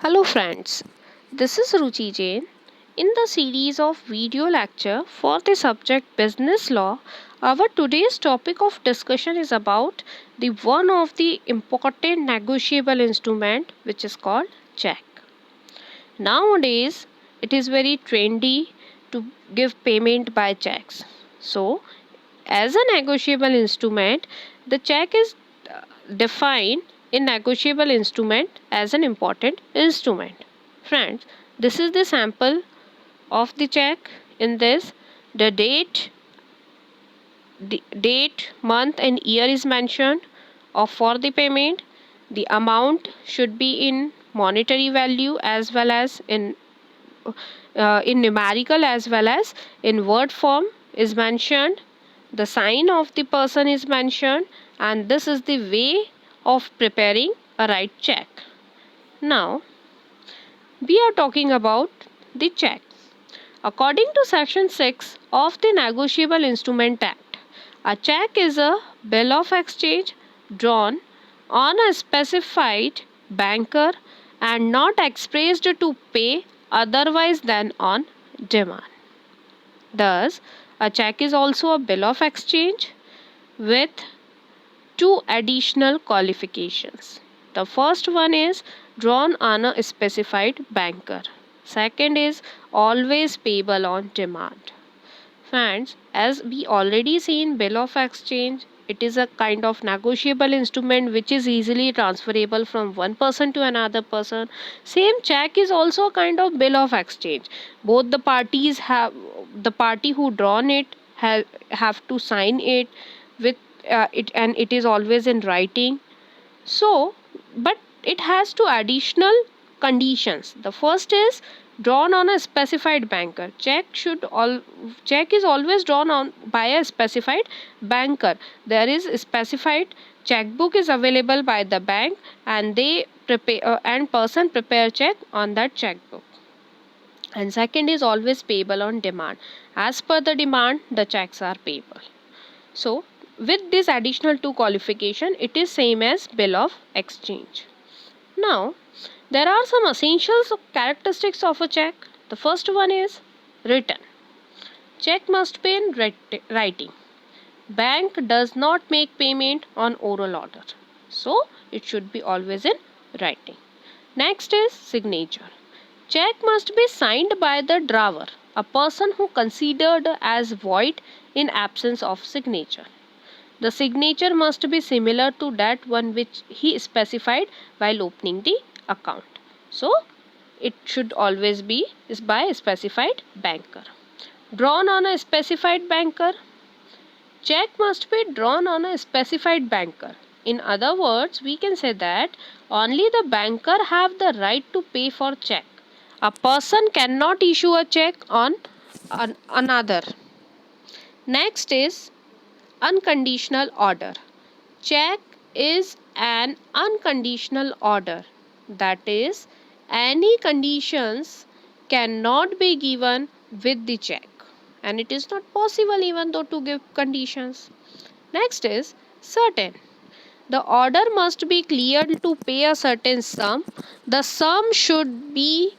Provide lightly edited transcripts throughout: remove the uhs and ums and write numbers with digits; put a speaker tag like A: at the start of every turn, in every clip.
A: Hello friends, this is Ruchi Jain. In the series of video lecture for the subject Business Law, our today's topic of discussion is about the one of the important negotiable instrument which is called check. Nowadays, it is very trendy to give payment by checks. So, as a negotiable instrument, the check is defined in negotiable instrument as an important instrument. Friends, this is the sample of the check. In this, the date, month, and year is mentioned of for the payment. The amount should be in monetary value as well as in numerical as well as in word form is mentioned. The sign of the person is mentioned, and this is the way of preparing a right check. Now we are talking about the check. According to section 6 of the Negotiable Instrument Act, a check is a bill of exchange drawn on a specified banker and not expressed to pay otherwise than on demand. Thus, a check is also a bill of exchange with two additional qualifications. The first one is drawn on a specified banker. Second is always payable on demand. Friends, as we already seen bill of exchange, it is a kind of negotiable instrument which is easily transferable from one person to another person. Same check is also a kind of bill of exchange. Both the parties have the party who drawn it have to sign it with it, and it is always in writing. So, but it has two additional conditions. The first is drawn on a specified banker. Check is always drawn on by a specified banker. There is a specified checkbook is available by the bank, and they prepare and person prepare check on that checkbook. And second is always payable on demand. As per the demand, the checks are payable. So, with this additional two qualification, it is same as bill of exchange. Now, there are some essentials characteristics of a check. The first one is written. Check must be in writing. Bank does not make payment on oral order. So, it should be always in writing. Next is signature. Check must be signed by the drawer, a person who considered as void in absence of signature. The signature must be similar to that one which he specified while opening the account. So, it should always be by a specified banker. Drawn on a specified banker. Check must be drawn on a specified banker. In other words, we can say that only the banker have the right to pay for check. A person cannot issue a check on another. Next is unconditional order. Check is an unconditional order. That is, any conditions cannot be given with the check, and it is not possible even though to give conditions. Next is certain. The order must be cleared to pay a certain sum. The sum should be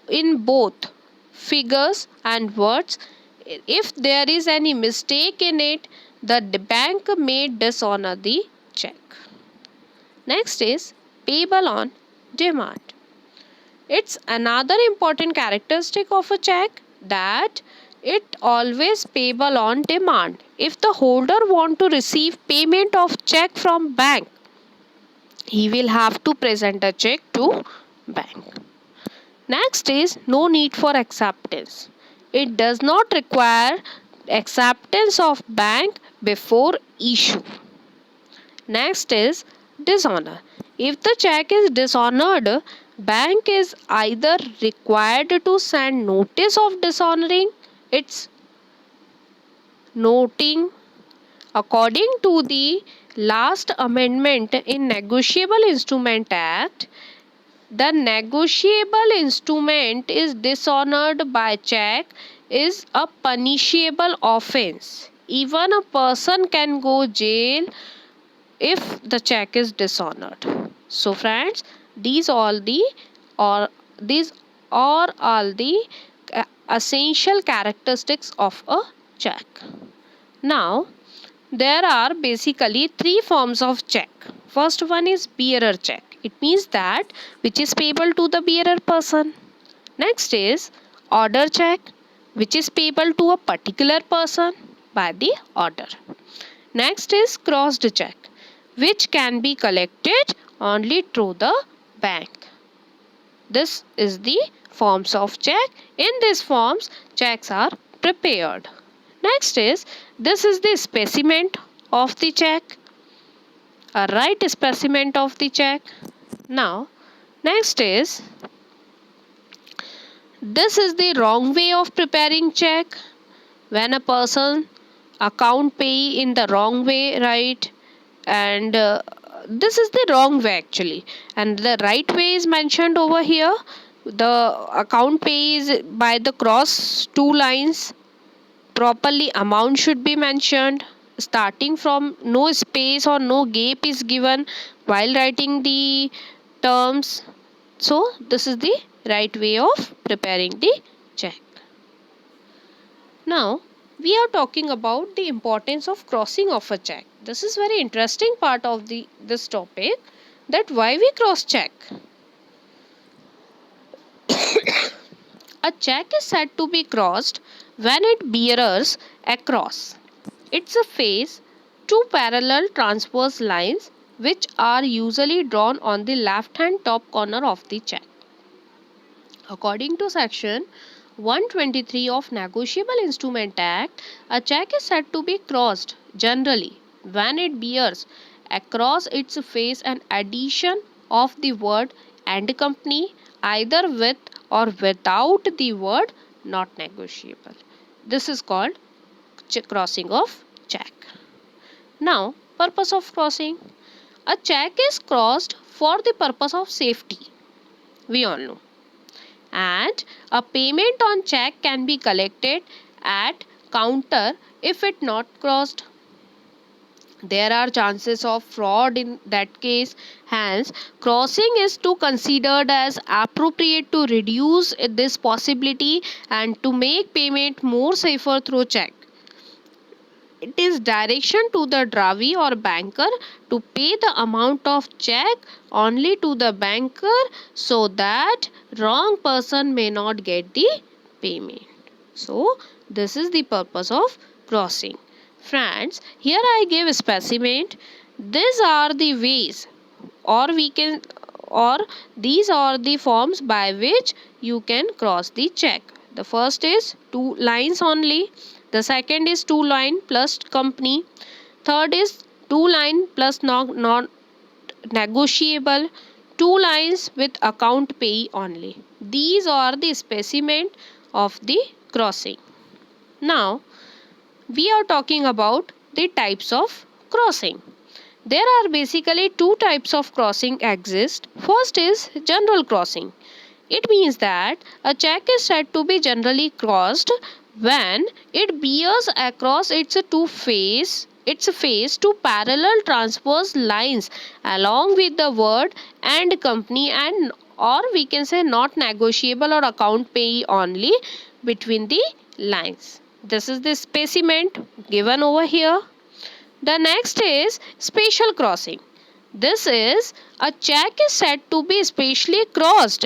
A: in both figures and words. If there is any mistake in it, the bank may dishonor the check. Next is payable on demand. It's another important characteristic of a check that it always payable on demand. If the holder want to receive payment of check from bank, he will have to present a check to bank. Next is no need for acceptance. It does not require acceptance of bank before issue. Next is dishonor. If the check is dishonored, bank is either required to send notice of dishonoring its noting. According to the last amendment in Negotiable Instrument Act, the negotiable instrument is dishonored by check is a punishable offense. Even a person can go jail if the check is dishonored. So friends, these all the or these are all the essential characteristics of a check. Now, there are basically three forms of check. First one is bearer check. It means that which is payable to the bearer person. Next is order check, which is payable to a particular person by the order. Next is crossed check, which can be collected only through the bank. This is the forms of check. In these forms, checks are prepared. Next is, this is the specimen of the check, a right specimen of the check. Now, next is, this is the wrong way of preparing check. When a person account pay in the wrong way, right? And this is the wrong way actually, and the right way is mentioned over here. The account pay is by the cross two lines. Properly amount should be mentioned, starting from no space or no gap is given while writing the terms. So this is the right way of preparing the check. Now we are talking about the importance of crossing of a check. This is very interesting part of this topic, that why we cross check. A check is said to be crossed when it bears across its face two parallel transverse lines, which are usually drawn on the left hand top corner of the check. According to section 123 of Negotiable Instrument Act, a check is said to be crossed generally when it bears across its face an addition of the word and company, either with or without the word not negotiable. This is called crossing of check. Now, purpose of crossing. A check is crossed for the purpose of safety. We all know. And a payment on check can be collected at counter if it not crossed. There are chances of fraud in that case. Hence, crossing is to considered as appropriate to reduce this possibility and to make payment more safer through check. It is direction to the drawee or banker to pay the amount of check only to the banker, so that wrong person may not get the payment. So this is the purpose of crossing. Friends, here I give a specimen. These are the ways, or we can, or these are the forms by which you can cross the check. The first is two lines only. The second is two line plus company. Third is two line plus non negotiable. Two lines with account pay only. These are the specimen of the crossing. Now we are talking about the types of crossing. There are basically two types of crossing exist. First is general crossing. It means that a check is said to be generally crossed when it bears across its face two parallel transverse lines along with the word and company, and or we can say not negotiable or account pay only between the lines. This is the specimen given over here. The next is special crossing. This is a check is said to be specially crossed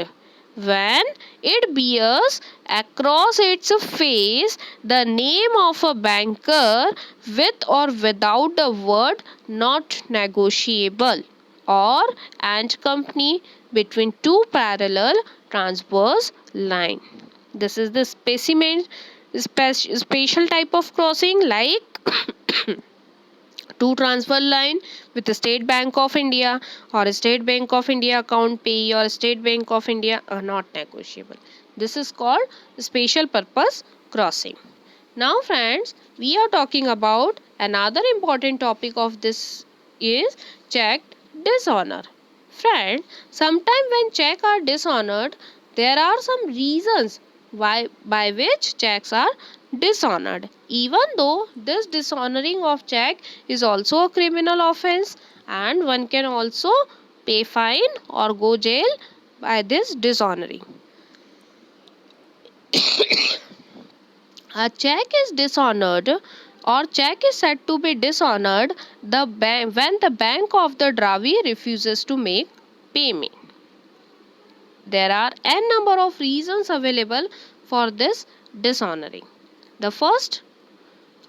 A: when it bears across its face the name of a banker with or without the word not negotiable or and company between two parallel transverse line. This is the specimen special type of crossing, like two transfer line with the State Bank of India or a State Bank of India account pay or State Bank of India are not negotiable. This is called special purpose crossing. Now friends, we are talking about another important topic of this is check dishonor. Friend, sometimes when check are dishonored, there are some reasons why by which checks are dishonored. Even though this dishonoring of check is also a criminal offense and one can also pay fine or go jail by this dishonoring. A check is dishonored or check is said to be dishonored when the bank of the drawee refuses to make payment. There are n number of reasons available for this dishonoring. The first,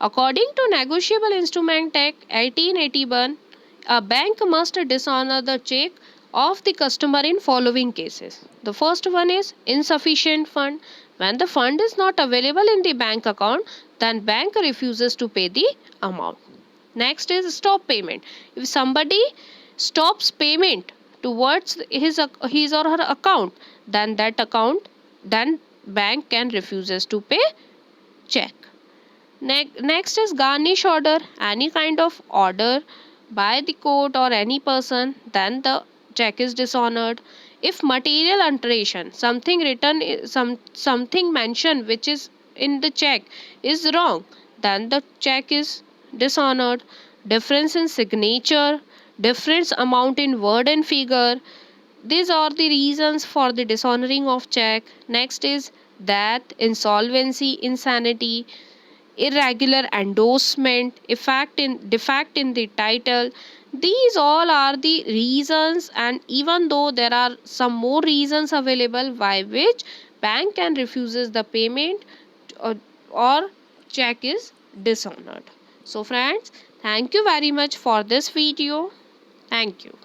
A: according to Negotiable Instrument Act 1881, a bank must dishonor the check of the customer in following cases. The first one is insufficient fund. When the fund is not available in the bank account, then bank refuses to pay the amount. Next is stop payment. If somebody stops payment towards his or her account, then bank can refuses to pay check. Next is garnish order. Any kind of order by the court or any person, then the check is dishonored. If material alteration, something written, something mentioned which is in the check is wrong, then the check is dishonored. Difference in signature, difference amount in word and figure, these are the reasons for the dishonoring of check. Next is death, insolvency, insanity, irregular endorsement, defect in the title. These all are the reasons, and even though there are some more reasons available by which bank can refuses the payment or check is dishonored. So friends, thank you very much for this video. Thank you.